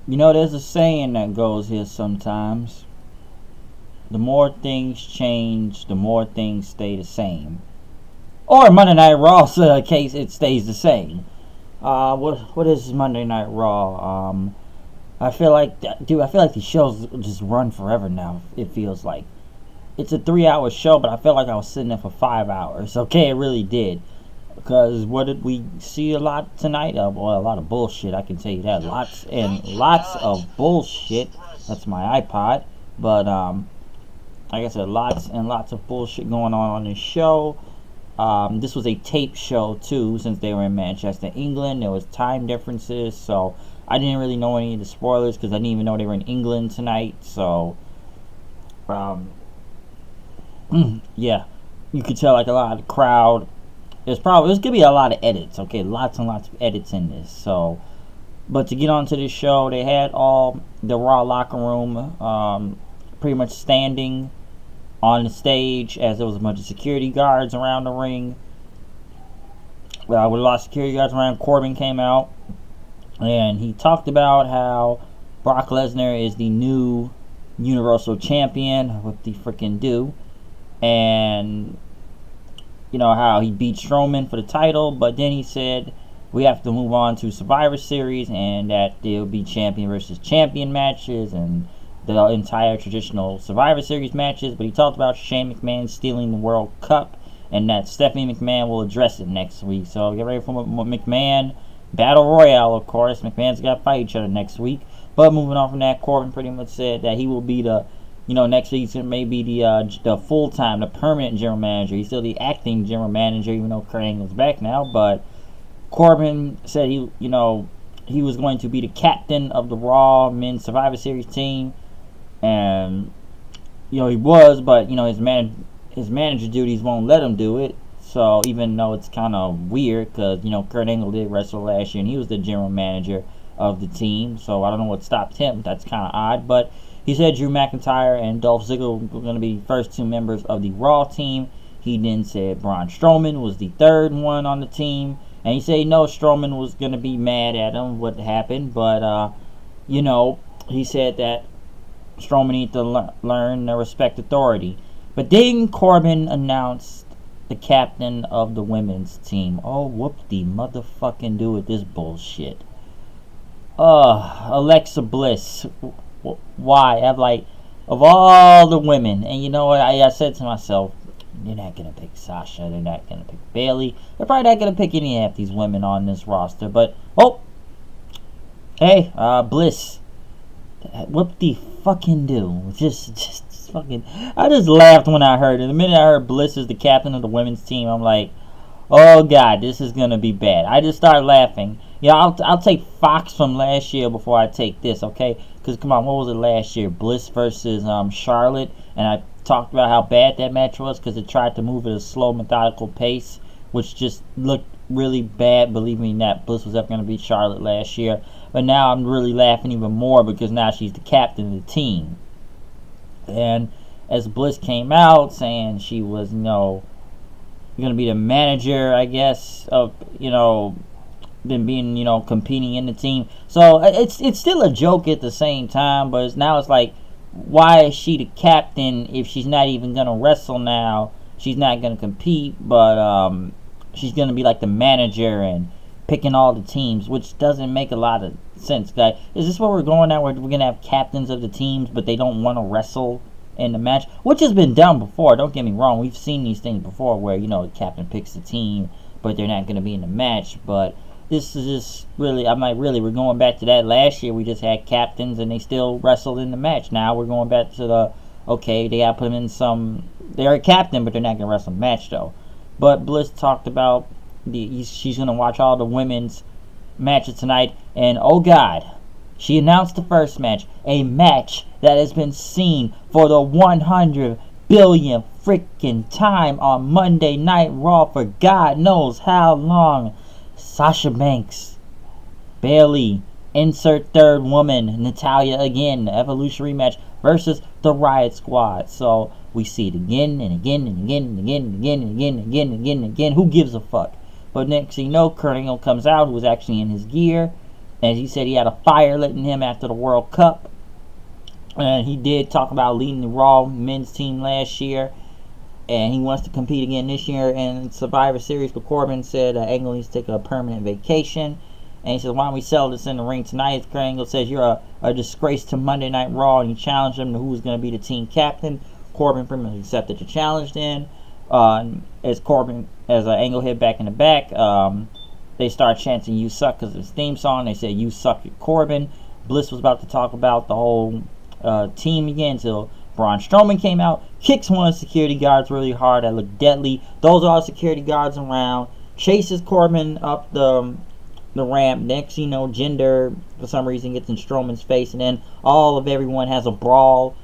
You know, there's a saying that goes here sometimes. The more things change, the more things stay the same. Or Monday Night Raw's case, it stays the same. What is Monday Night Raw? I feel like, dude, I feel like these shows just run forever now. It feels like it's a 3 hour show, but I feel like I was sitting there for 5 hours. Okay, it really did. Because what did we see a lot tonight? Well, a lot of bullshit. I can tell you that. Lots and lots of bullshit. That's my iPod. But like I said, lots and lots of bullshit going on this show. This was a tape show too, since they were in Manchester, England. There was time differences, so I didn't really know any of the spoilers because I didn't even know they were in England tonight. So, yeah, you could tell like a lot of the crowd. There's gonna be a lot of edits. Okay, lots and lots of edits in this. So, but to get onto this show, they had all the Raw locker room pretty much standing on the stage as there was a bunch of security guards around the ring. With a lot of security guards around, Corbin came out and he talked about how Brock Lesnar is the new Universal Champion. What the freaking do? And you know how he beat Strowman for the title, but then he said we have to move on to Survivor Series and that there'll be champion versus champion matches and the entire traditional Survivor Series matches. But he talked about Shane McMahon stealing the World Cup and that Stephanie McMahon will address it next week. So get ready for McMahon Battle Royale, of course. McMahon's got to fight each other next week. But moving on from that, Corbin pretty much said that he will be the, next week's maybe the full-time, the permanent general manager. He's still the acting general manager, even though Kurt Angle's back now. But Corbin said he was going to be the captain of the Raw Men's Survivor Series team. And he was, but his manager duties won't let him do it. So even though it's kind of weird, because Kurt Angle did wrestle last year and he was the general manager of the team, so I don't know what stopped him. That's kind of odd. But he said Drew McIntyre and Dolph Ziggler were going to be first two members of the Raw team. He then said Braun Strowman was the third one on the team, and he said Strowman was going to be mad at him what happened, but he said that Strowman needs to learn to respect authority. But then Corbin announced the captain of the women's team. Oh, whoop-de-motherfucking do with this bullshit. Alexa Bliss. Why? I'm like, of all the women, and you know what? I said to myself, they're not going to pick Sasha. They're not going to pick Bayley. They're probably not going to pick any of these women on this roster. But, hey, Bliss. What the fucking do? Just fucking. I just laughed when I heard it. The minute I heard Bliss is the captain of the women's team, I'm like, oh god, this is gonna be bad. I just started laughing. Yeah, I'll take Fox from last year before I take this, okay? Because come on, what was it last year? Bliss versus Charlotte, and I talked about how bad that match was because it tried to move at a slow, methodical pace, which just looked really bad. Believe me, that Bliss was up going to beat Charlotte last year. But now I'm really laughing even more because now she's the captain of the team. And as Bliss came out saying she was, going to be the manager, I guess, of, than being, competing in the team. So it's still a joke at the same time, but now it's like, why is she the captain if she's not even going to wrestle now? She's not going to compete, but she's going to be like the manager and picking all the teams, which doesn't make a lot of sense, guys. Is this where we're going now? Where we're going to have captains of the teams, but they don't want to wrestle in the match? Which has been done before, don't get me wrong. We've seen these things before where, the captain picks the team, but they're not going to be in the match. But this is just really, I'm like, really, we're going back to that. Last year we just had captains and they still wrestled in the match. Now we're going back to the, okay, they got to put them in some, they're a captain, but they're not going to wrestle a match though. But Bliss talked about she's going to watch all the women's matches tonight. And oh God, she announced the first match. A match that has been seen for the 100 billion freaking time on Monday Night Raw for God knows how long. Sasha Banks, Bayley, insert third woman, Natalya again, the Evolution rematch versus the Riot Squad. So we see it again and again and again and again and again and again and again and again and again. Who gives a fuck? But next thing you know, Kurt Angle comes out, who was actually in his gear, And he said he had a fire lit in him after the World Cup. And he did talk about leading the Raw men's team last year. And he wants to compete again this year in Survivor Series. But Corbin said Angle needs to take a permanent vacation. And he said, why don't we sell this in the ring tonight? Angle says, you're a disgrace to Monday Night Raw. And he challenged him to who's going to be the team captain. Corbin pretty much accepted the challenge then. As Angle hit back in the back, they start chanting, you suck, because of his theme song. They said, you suck at Corbin. Bliss was about to talk about the whole team again until Braun Strowman came out, kicks one of the security guards really hard. That looked deadly. Those are security guards around. Chases Corbin up the ramp. Next, Jinder for some reason gets in Strowman's face, and then everyone has a brawl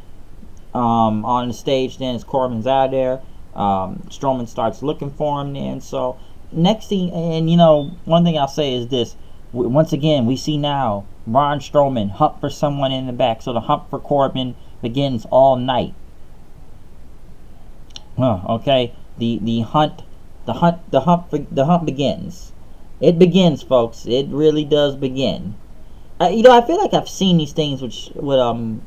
on the stage. Then as Corbin's out there, Strowman starts looking for him. Then so next thing, and one thing I'll say is this: once again, we see now Braun Strowman hunt for someone in the back. So the hunt for Corbin begins all night. Okay, the hunt begins. It begins, folks. It really does begin. I feel like I've seen these things with Braun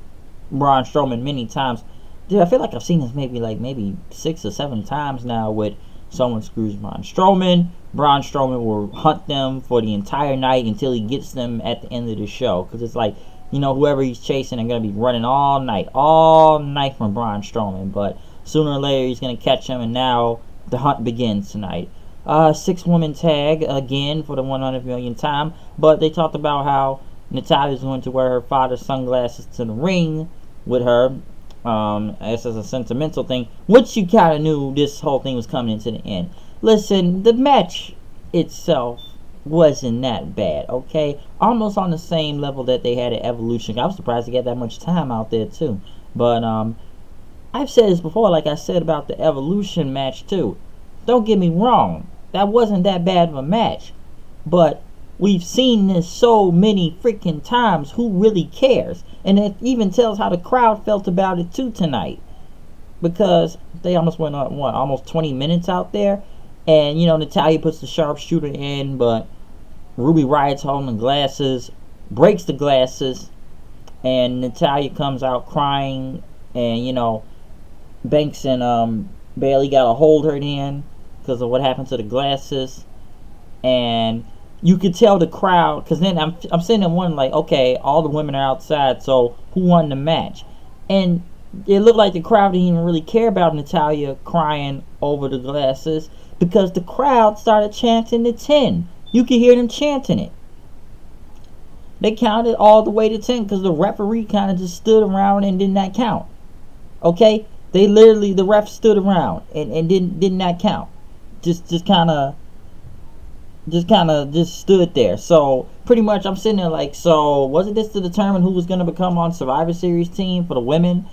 Strowman many times. Dude, I feel like I've seen this maybe 6 or 7 times now. With someone screws Braun Strowman will hunt them for the entire night until he gets them at the end of the show. Because it's like, whoever he's chasing, they're going to be running all night from Braun Strowman. But sooner or later, he's going to catch him, and now the hunt begins tonight. 6-woman tag again for the 100 millionth time. But they talked about how Natalya's going to wear her father's sunglasses to the ring with her. As a sentimental thing, which you kind of knew this whole thing was coming into the end. Listen, the match itself wasn't that bad, okay? Almost on the same level that they had at Evolution. I was surprised to get that much time out there too. But I've said this before, like I said about the Evolution match too. Don't get me wrong, that wasn't that bad of a match. But we've seen this so many freaking times. Who really cares? And it even tells how the crowd felt about it too tonight. Because they almost went on, almost 20 minutes out there. And, Natalya puts the sharpshooter in, but Ruby Riot's holding the glasses, breaks the glasses, and Natalya comes out crying, and, Banks and Bayley got to hold her in because of what happened to the glasses. And you could tell the crowd, because then I'm sitting there wondering, like, okay, all the women are outside, so who won the match? And it looked like the crowd didn't even really care about Natalya crying over the glasses, because the crowd started chanting the 10. You could hear them chanting it. They counted all the way to 10 because the referee kind of just stood around and did not count. Okay? The ref stood around and did not count. Just stood there. So pretty much I'm sitting there like, so wasn't this to determine who was going to become on Survivor Series team for the women?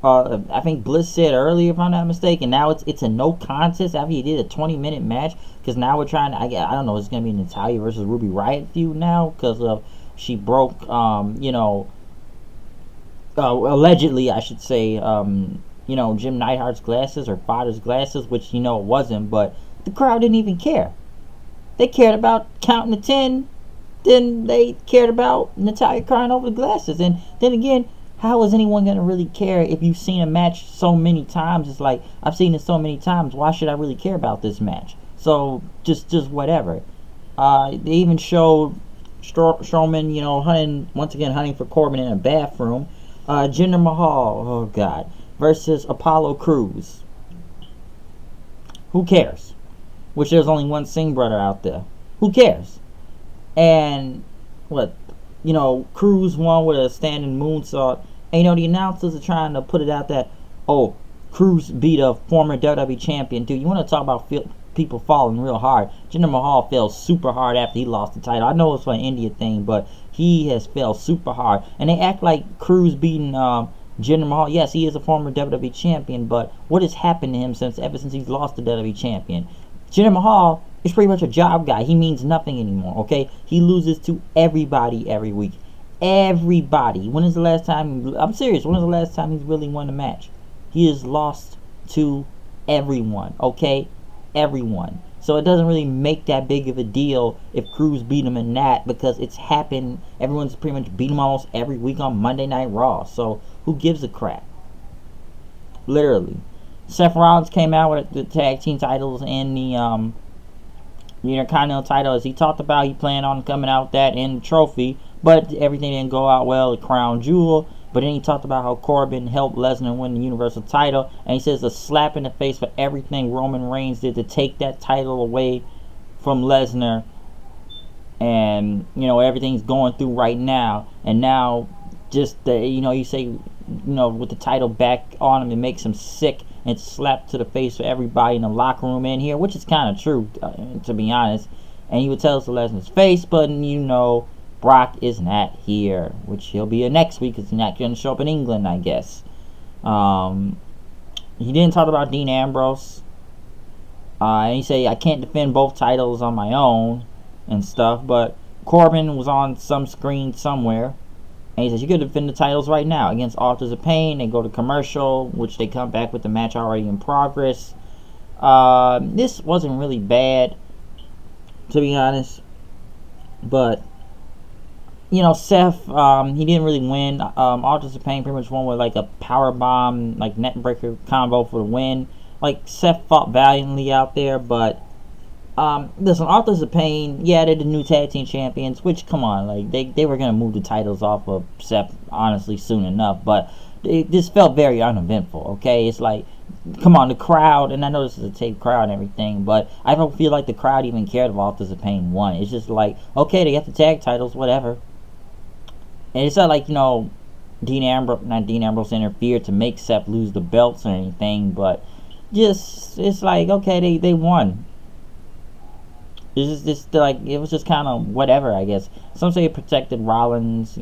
I think Bliss said earlier, if I'm not mistaken, now it's a no contest after he did a 20-minute match, because now we're trying to, I don't know, it's going to be Natalya versus Ruby Riott feud now, because she broke, allegedly, I should say, Jim Neidhart's glasses, her father's glasses, which, it wasn't, but the crowd didn't even care. They cared about counting to 10, then they cared about Natalya crying over the glasses. And then again, how is anyone going to really care if you've seen a match so many times? It's like, I've seen it so many times, why should I really care about this match? So, just whatever. They even showed Strowman, hunting for Corbin in a bathroom. Jinder Mahal, oh God, versus Apollo Crews. Who cares? Which there's only one Singh brother out there. Who cares? And Crews won with a standing moonsault. And the announcers are trying to put it out that, oh, Crews beat a former WWE champion. Dude, you want to talk about people falling real hard? Jinder Mahal fell super hard after he lost the title. I know it's for an India thing, but he has fell super hard. And they act like Crews beating Jinder Mahal. Yes, he is a former WWE champion, but what has happened to him ever since he's lost the WWE champion? Jinder Mahal is pretty much a job guy. He means nothing anymore, okay? He loses to everybody every week. Everybody. When is the last time... I'm serious. When is the last time he's really won a match? He has lost to everyone, okay? Everyone. So it doesn't really make that big of a deal if Cruz beat him in that, because it's happened. Everyone's pretty much beat him almost every week on Monday Night Raw. So who gives a crap? Literally. Seth Rollins came out with the tag team titles and the Intercontinental title. As he talked about, he planned on coming out with that and the trophy, but everything didn't go out well, the crown jewel. But then he talked about how Corbin helped Lesnar win the Universal title, and he says a slap in the face for everything Roman Reigns did to take that title away from Lesnar. And, everything's going through right now. And now, just, you say, with the title back on him, it makes him sick. And it's slapped to the face for everybody in the locker room in here, which is kind of true, to be honest. And he would tell us to Lesnar's face, but, Brock is not here, which he'll be here next week because he's not going to show up in England, I guess. He didn't talk about Dean Ambrose. And he said, I can't defend both titles on my own and stuff, but Corbin was on some screen somewhere. And he says, you could defend the titles right now against Authors of Pain. They go to commercial, which they come back with the match already in progress. This wasn't really bad, to be honest. But Seth, he didn't really win. Authors of Pain pretty much won with like a power bomb, like net breaker combo for the win. Like Seth fought valiantly out there, but listen, Authors of Pain, yeah, they're the new tag team champions. Which, come on, like they were gonna move the titles off of Seth honestly soon enough, but this felt very uneventful. Okay, it's like, come on, the crowd, and I know this is a taped crowd and everything, but I don't feel like the crowd even cared if Authors of Pain won. It's just like, okay, they got the tag titles, whatever. And it's not like, Dean Ambrose interfered to make Seth lose the belts or anything, but it's like, okay, they won. It's just like, it was just kind of whatever, I guess. Some say it protected Rollins,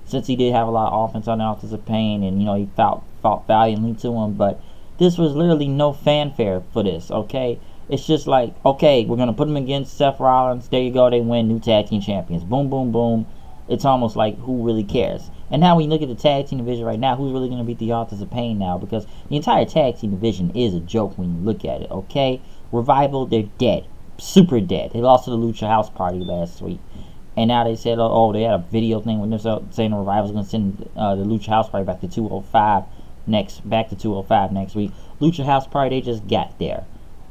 since he did have a lot of offense on the Authors of Pain, and, he fought valiantly to him, but this was literally no fanfare for this, okay? It's just like, okay, we're going to put him against Seth Rollins. There you go, they win, new tag team champions. Boom, boom, boom. It's almost like, who really cares? And now when you look at the tag team division right now, who's really going to beat the Authors of Pain now? Because the entire tag team division is a joke when you look at it, okay? Revival, they're dead. Super dead. They lost to the Lucha House Party last week. And now they said, they had a video thing when they're saying the Revival's going to send the Lucha House Party back to 205 next week. Lucha House Party, they just got there.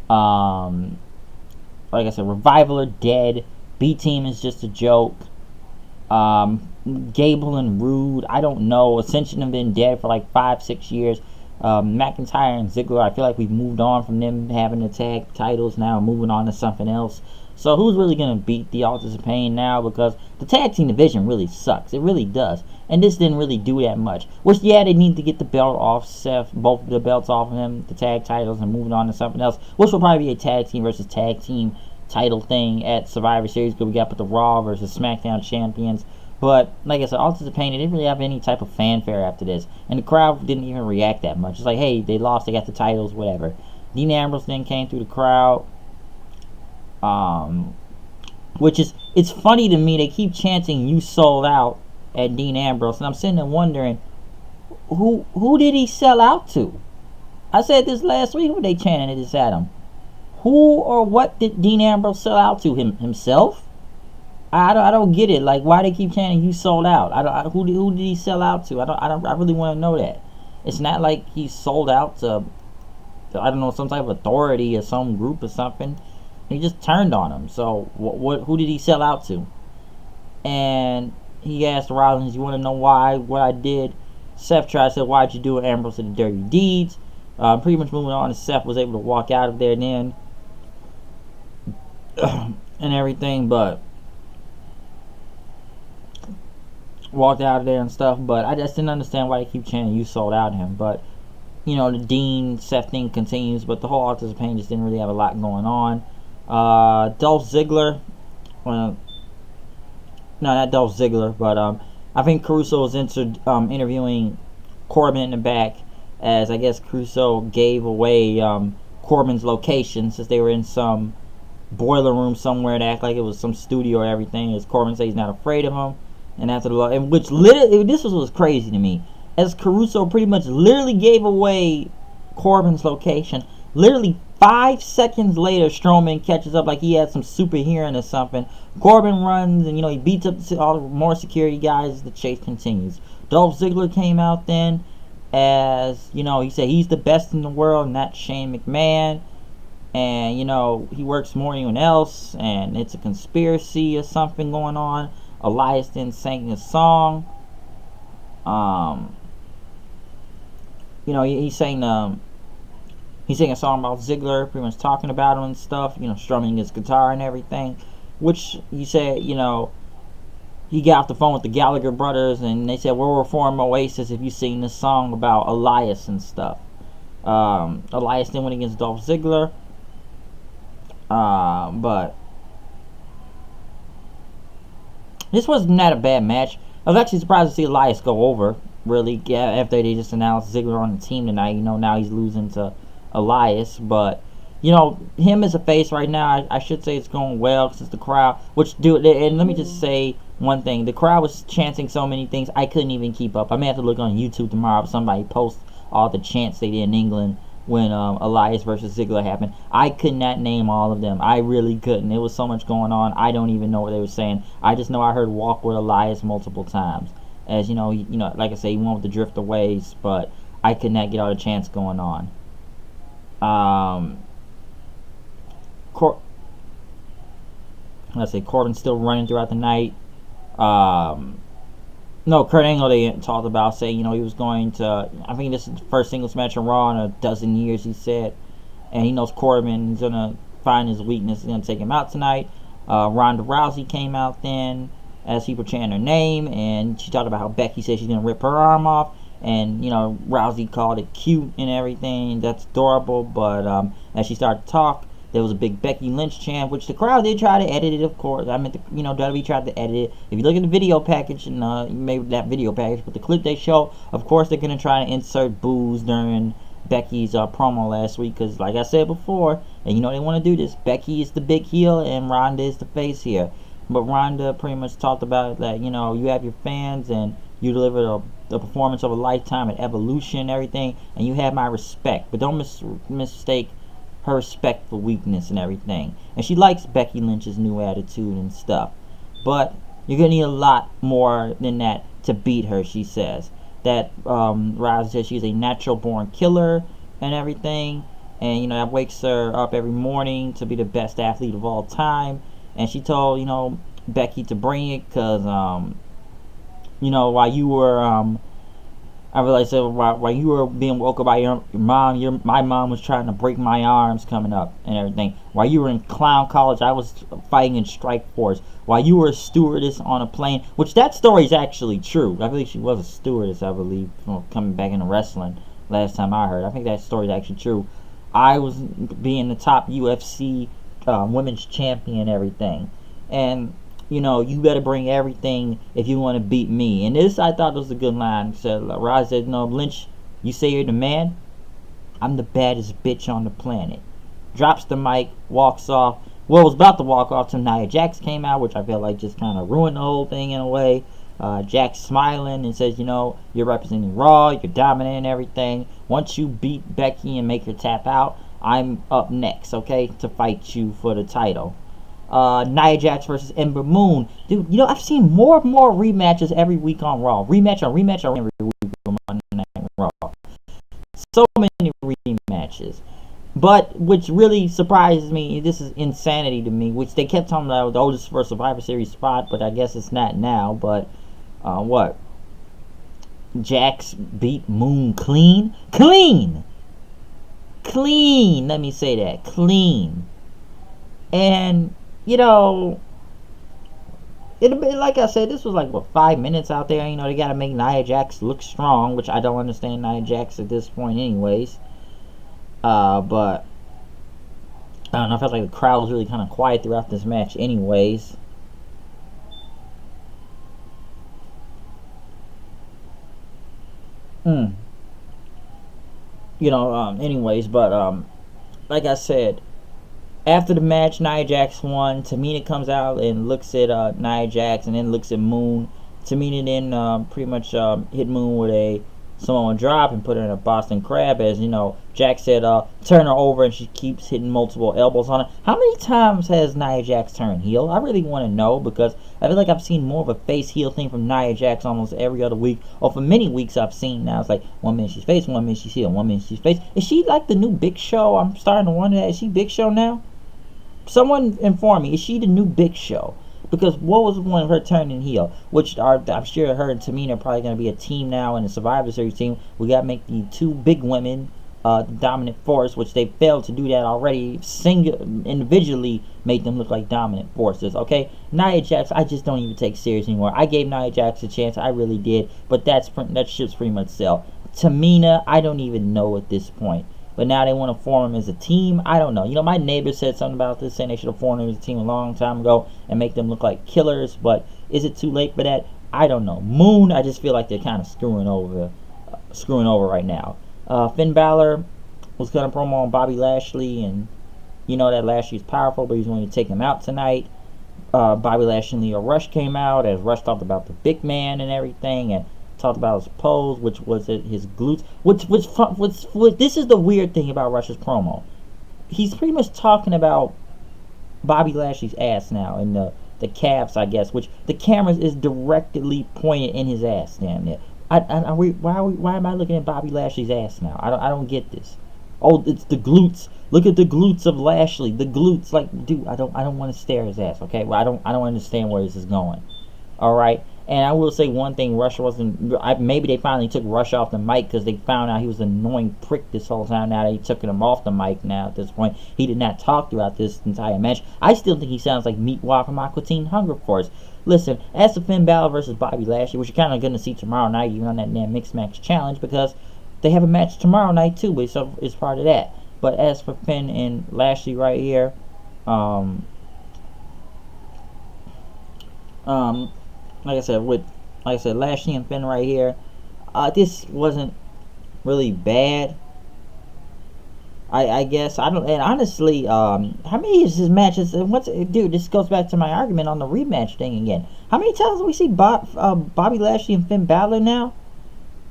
Like I said, Revival are dead. B-Team is just a joke. Gable and Rude, I don't know. Ascension have been dead for like 5-6 years. McIntyre and Ziggler, I feel like we've moved on from them having the tag titles now, moving on to something else. So who's really going to beat the Authors of Pain now? Because the tag team division really sucks. It really does. And this didn't really do that much. Which, yeah, they need to get the belt off Seth, both of the belts off of him, the tag titles, and moving on to something else. Which will probably be a tag team versus tag team title thing at Survivor Series, because we got to put the Raw versus SmackDown champions. But like I said, Authors of Pain, they didn't really have any type of fanfare after this, and the crowd didn't even react that much. It's like, hey, they lost, they got the titles, whatever. Dean Ambrose then came through the crowd, which is, it's funny to me, they keep chanting "you sold out" at Dean Ambrose, and I'm sitting there wondering, who did he sell out to? I said this last week when they chanted this at him. Who or what did Dean Ambrose sell out to? Himself? I don't get it. Like, why they keep chanting "you sold out"? Who did he sell out to? I really want to know that. It's not like he sold out to I don't know, some type of authority or some group or something. He just turned on him. So who did he sell out to? And he asked Rollins, "You want to know why? What I did?" Seth tried to say, "Why'd you do it?" Ambrose said, "The dirty deeds." Pretty much moving on, and Seth was able to walk out of there then and everything, but walked out of there and stuff. But I just didn't understand why they keep chanting "you sold out" him. But the Dean Seth thing continues, but the whole Authors of Pain just didn't really have a lot going on. Dolph Ziggler, no, not Dolph Ziggler, but I think Caruso was interviewing Corbin in the back, as I guess Caruso gave away Corbin's location, since they were in some boiler room somewhere to act like it was some studio or everything, as Corbin said he's not afraid of him. And after which literally, this was crazy to me, as Caruso pretty much literally gave away Corbin's location, Literally 5 seconds later, Strowman catches up like he had some super hearing or something. Corbin runs and, he beats up all the more security guys. The chase continues. Dolph Ziggler came out then as, he said he's the best in the world, not Shane McMahon. And, he works more than anyone else, and it's a conspiracy or something going on. Elias then sang a song. He sang a song about Ziggler, pretty much talking about him and stuff, strumming his guitar and everything. Which he said, he got off the phone with the Gallagher brothers, and they said, we'll reform Oasis if you sing this song about Elias and stuff. Elias then went against Dolph Ziggler. But this wasn't that a bad match. I was actually surprised to see Elias go over, really, after they just announced Ziggler on the team tonight. Now he's losing to Elias, but him as a face right now, I should say it's going well since the crowd, and let me just say one thing, the crowd was chanting so many things I couldn't even keep up. I may have to look on YouTube tomorrow if somebody posts all the chants they did in England when Elias versus Ziggler happened. I could not name all of them. I really couldn't. There was so much going on. I don't even know what they were saying. I just know I heard "Walk with Elias" multiple times. As like I say, he went with the Drifter Ways, but I could not get all the chants going on. Corbin's still running throughout the night. No, Kurt Angle they talked about saying, he was going to, I think this is the first singles match on Raw in a dozen years, he said. And he knows Corbin's going to find his weakness, he's going to take him out tonight. Ronda Rousey came out then as people chanting her name, and she talked about how Becky said she's going to rip her arm off. And, Rousey called it cute and everything. That's adorable. But as she started to talk, there was a big Becky Lynch chant, which the crowd did try to edit it, of course. I meant, WWE tried to edit it. If you look at the video package, and maybe that video package, but the clip they show, of course, they're going to try to insert boos during Becky's promo last week. Because, like I said before, and they want to do this, Becky is the big heel, and Ronda is the face here. But Ronda pretty much talked about that, you have your fans, and you deliver the performance of a lifetime at Evolution and everything, and you have my respect. But don't mistake her respect for weakness and everything. And she likes Becky Lynch's new attitude and stuff. But you're going to need a lot more than that to beat her, she says. That Rousey says she's a natural born killer and everything. And, that wakes her up every morning to be the best athlete of all time. And she told, Becky to bring it because, while you were, I realized that while you were being woke up by your mom, my mom was trying to break my arms coming up and everything. While you were in clown college, I was fighting in strike force. While you were a stewardess on a plane, which that story is actually true. I believe she was a stewardess, I believe, coming back into wrestling last time I heard. I think that story is actually true. I was being the top UFC women's champion and everything. And you better bring everything if you want to beat me. And this, I thought, was a good line. Roz said, no, Lynch, you say you're the man? I'm the baddest bitch on the planet. Drops the mic, walks off. Well, was about to walk off till Nia Jax came out, which I feel like just kind of ruined the whole thing in a way. Jax smiling and says, you're representing Raw, you're dominant and everything. Once you beat Becky and make her tap out, I'm up next, okay, to fight you for the title. Nia Jax versus Ember Moon. Dude, I've seen more and more rematches every week on Raw. Rematch on every week on Monday Night Raw. So many rematches. But, which really surprises me, this is insanity to me, which they kept talking about, oh, this is for Survivor Series spot, but I guess it's not now, but, what? Jax beat Moon clean? Clean! Clean! Let me say that. Clean. And, like I said, this was like, 5 minutes out there. They got to make Nia Jax look strong, which I don't understand Nia Jax at this point anyways. But, I don't know, I felt like the crowd was really kind of quiet throughout this match anyways. Anyways, but, like I said, after the match, Nia Jax won. Tamina comes out and looks at Nia Jax and then looks at Moon. Tamina then pretty much hit Moon with a Samoa drop and put her in a Boston Crab. As you know, Jax said, turn her over, and she keeps hitting multiple elbows on her. How many times has Nia Jax turned heel? I really want to know, because I feel like I've seen more of a face heel thing from Nia Jax almost every other week, or for many weeks I've seen now. It's like 1 minute she's face, 1 minute she's heel, 1 minute she's face. Is she like the new Big Show? I'm starting to wonder that. Is she Big Show now? Someone inform me. Is she the new Big Show? Because what was one of her turning heel? Which I'm sure her and Tamina are probably going to be a team now in the Survivor Series team. We got to make the two big women the dominant force, which they failed to do that already. Individually made them look like dominant forces. Okay, Nia Jax, I just don't even take serious anymore. I gave Nia Jax a chance, I really did, but that ship's pretty much sell. Tamina, I don't even know at this point. But now they want to form them as a team. I don't know. You know, my neighbor said something about this, saying they should have formed them as a team a long time ago and make them look like killers. But is it too late for that? I don't know. Moon, I just feel like they're kind of screwing over right now. Finn Balor was going to promo on Bobby Lashley, and you know that Lashley's powerful, but he's going to take him out tonight. Bobby Lashley and Leo Rush came out as Rush talked about the big man and everything, and talked about his pose, which was his glutes. This is the weird thing about Rush's promo. He's pretty much talking about Bobby Lashley's ass now, and the calves, I guess, which the camera is directly pointed in his ass down there. Why am I looking at Bobby Lashley's ass now? I don't get this. Oh, it's the glutes. Look at the glutes of Lashley. The glutes, like, dude, I don't want to stare at his ass. Okay, well, I don't understand where this is going. All right. And I will say one thing, Rush wasn't... maybe they finally took Rush off the mic because they found out he was an annoying prick this whole time. Now they took him off the mic now at this point. He did not talk throughout this entire match. I still think he sounds like Meatwad from Aqua Teen Hunger Force. Listen, as for Finn Balor versus Bobby Lashley, which you're kind of going to see tomorrow night, even on that damn Mixed Match Challenge, because they have a match tomorrow night too, but it's part of that. But as for Finn and Lashley right here, like I said, Lashley and Finn right here, this wasn't really bad. I guess and honestly, how many is this matches? Dude, this goes back to my argument on the rematch thing again. How many times do we see Bobby Lashley and Finn Balor now?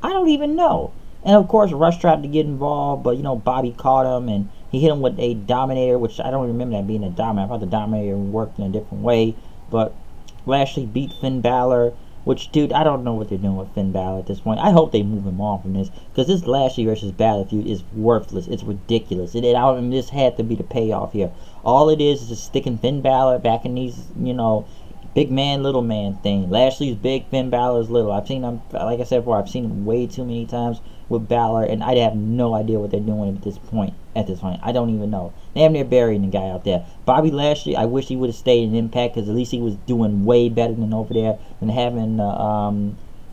I don't even know. And of course, Rush tried to get involved, but you know, Bobby caught him and he hit him with a Dominator, which I don't remember that being a Dominator. I thought the Dominator worked in a different way, but Lashley beat Finn Balor, which, dude, I don't know what they're doing with Finn Balor at this point. I hope they move him on from this, because this Lashley versus Balor feud is worthless. It's ridiculous. This had to be the payoff here. All it is just sticking Finn Balor back in these, you know, big man, little man thing. Lashley's big, Finn Balor's little. I've seen him, like I said before, I've seen him way too many times with Balor, and I have no idea what they're doing at this point. I don't even know. Damn near burying the guy out there. Bobby Lashley, I wish he would have stayed in Impact, because at least he was doing way better than over there than having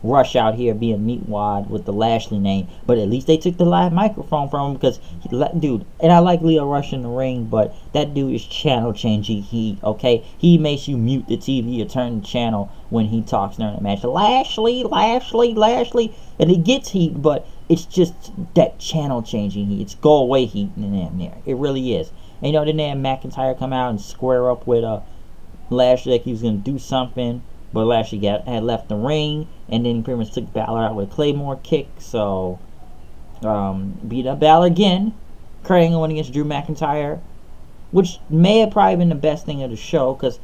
Rush out here being Meatwad with the Lashley name. But at least they took the live microphone from him, because, dude, and I like Leo Rush in the ring, but that dude is channel changing okay? He makes you mute the TV or turn the channel when he talks during the match. Lashley, and it gets heat, but it's just that channel changing heat. It's go away heat in there. It really is. And you know, then they had McIntyre come out and square up with Lashley like he was going to do something, but Lashley had left the ring, and then he pretty much took Balor out with a Claymore kick. So beat up Balor again. Kurt Angle went against Drew McIntyre, which may have probably been the best thing of the show, because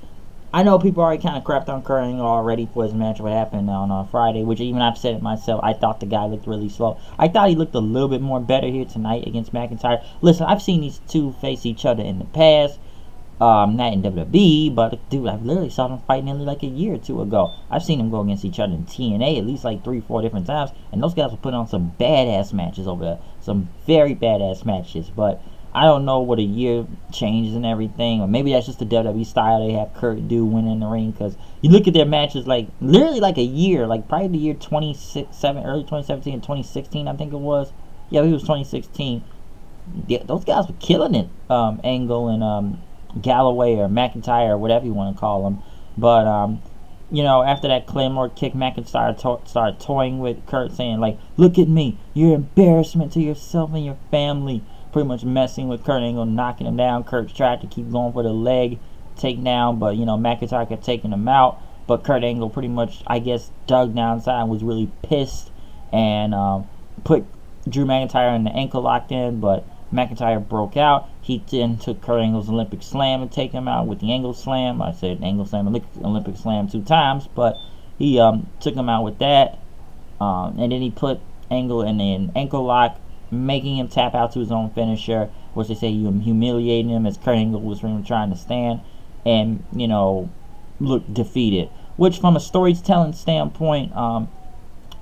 I know people already kind of crapped on Kurt Angle already for his match what happened on Friday, which even I've said it myself. I thought the guy looked really slow. I thought he looked a little bit more better here tonight against McIntyre. Listen, I've seen these two face each other in the past. Not in WWE, but dude, I literally saw them fight nearly like a year or two ago. I've seen them go against each other in TNA at least like 3-4 different times, and those guys will put on some badass matches over there. Some very badass matches, but I don't know what a year changes and everything, or maybe that's just the WWE style they have Kurt do when in the ring, because you look at their matches like literally like a year, like probably the year 2017, early 2017 and 2016, I think it was. Yeah, it was 2016. Yeah, those guys were killing it, Angle and Galloway or McIntyre or whatever you want to call them. But you know, after that Claymore kick, McIntyre started toying with Kurt, saying like, look at me, you're an embarrassment to yourself and your family. Pretty much messing with Kurt Angle, knocking him down. Kurt tried to keep going for the leg takedown, but you know, McIntyre kept taking him out. But Kurt Angle pretty much, I guess, dug down inside and was really pissed, and put Drew McIntyre in the ankle locked in, but McIntyre broke out. He then took Kurt Angle's Olympic Slam and take him out with the Angle Slam. I said Angle Slam, Olympic Slam 2 times, but he took him out with that. And then he put Angle in an ankle lock, making him tap out to his own finisher, which they say he humiliated him as Kurt Angle was trying to stand and, you know, look defeated. Which, from a storytelling standpoint,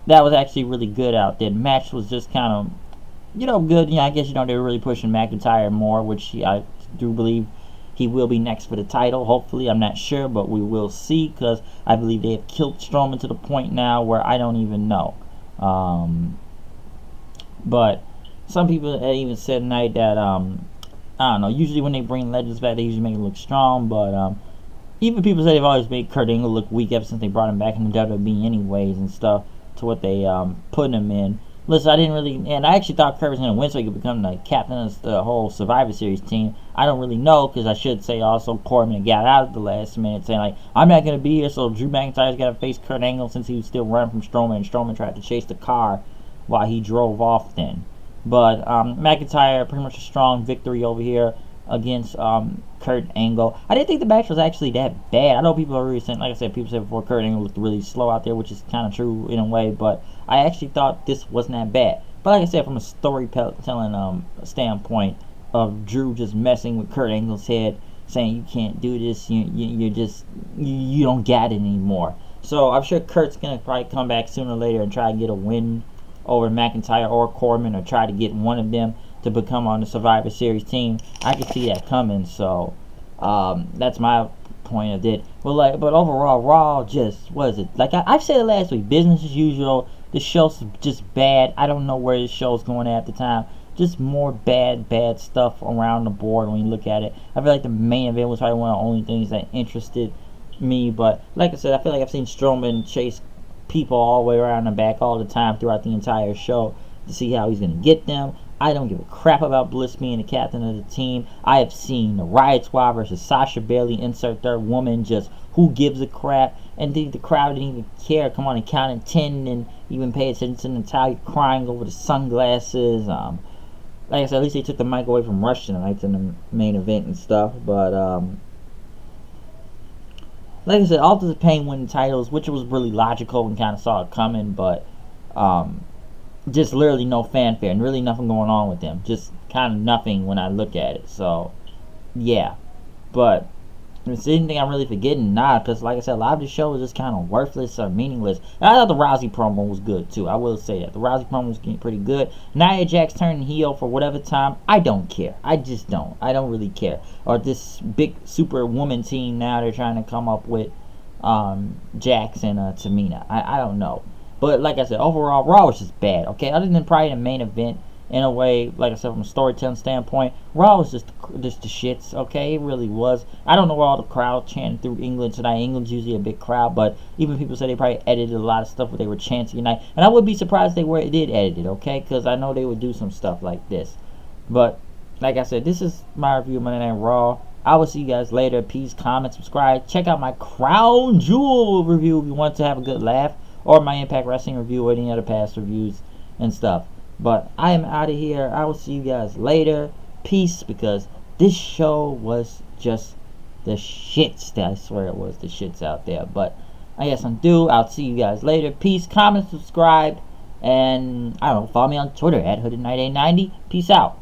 that was actually really good out there. The match was just kind of, you know, good. I guess, they were really pushing McIntyre more, which I do believe he will be next for the title. Hopefully, I'm not sure, but we will see, because I believe they have killed Strowman to the point now where I don't even know. But some people even said tonight that, I don't know, usually when they bring legends back, they usually make it look strong, but even people say they've always made Kurt Angle look weak ever since they brought him back in the WWE anyways and stuff, to what they put him in. Listen, I didn't really, and I actually thought Kurt was going to win so he could become the captain of the whole Survivor Series team. I don't really know, because I should say also Corbin got out at the last minute saying, like, I'm not going to be here, so Drew McIntyre's got to face Kurt Angle since he was still running from Strowman, and Strowman tried to chase the car while he drove off then. But McIntyre, pretty much a strong victory over here against Kurt Angle. I didn't think the match was actually that bad. I know people are really saying, like I said, people said before, Kurt Angle looked really slow out there, which is kind of true in a way, but I actually thought this wasn't that bad. But like I said, from a storytelling standpoint of Drew just messing with Kurt Angle's head, saying you can't do this, you don't got it anymore. So I'm sure Kurt's gonna probably come back sooner or later and try and get a win over McIntyre or Corbin, or try to get one of them to become on the Survivor Series team. I can see that coming, so that's my point of it. But overall, Raw just, what is it? Like I've said it last week, business as usual. The show's just bad. I don't know where the show's going at the time. Just more bad stuff around the board when you look at it. I feel like the main event was probably one of the only things that interested me. But like I said, I feel like I've seen Strowman chase people all the way around the back all the time throughout the entire show to see how he's going to get them. I don't give a crap about Bliss being the captain of the team. I have seen the Riot Squad versus Sasha Bailey, insert third woman, just who gives a crap. And the crowd didn't even care. Come on and count in 10 and even pay attention to Natalya crying over the sunglasses. Like I said, at least they took the mic away from Rush tonight in the main event and stuff. But like I said, Alpha Pain winning titles, which was really logical and kind of saw it coming, but just literally no fanfare and really nothing going on with them. Just kind of nothing when I look at it. So, yeah. But is there anything I'm really forgetting? Nah, because like I said, a lot of the show was just kind of worthless or meaningless. And I thought the Rousey promo was good too. I will say that. The Rousey promo was getting pretty good. Nia Jax turning heel for whatever time. I don't care. I just don't. I don't really care. Or this big super woman team now they're trying to come up with Jax and Tamina. I don't know. But like I said, overall, Raw was just bad. Okay, other than probably the main event, in a way, like I said, from a storytelling standpoint, Raw was just the shits. Okay, it really was. I don't know where all the crowd chanting through England tonight. England's usually a big crowd, but even people say they probably edited a lot of stuff where they were chanting tonight. And I would be surprised if they did edit it. Okay, because I know they would do some stuff like this. But like I said, this is my review of Monday Night Raw. I will see you guys later. Peace, comment, subscribe. Check out my Crown Jewel review if you want to have a good laugh, or my Impact Wrestling review, or any other past reviews and stuff. But I am out of here. I will see you guys later. Peace, because this show was just the shits. I swear it was the shits out there. But I guess I'm due. I'll see you guys later. Peace, comment, subscribe, and I don't know, follow me on Twitter at HoodedKnight890. Peace out.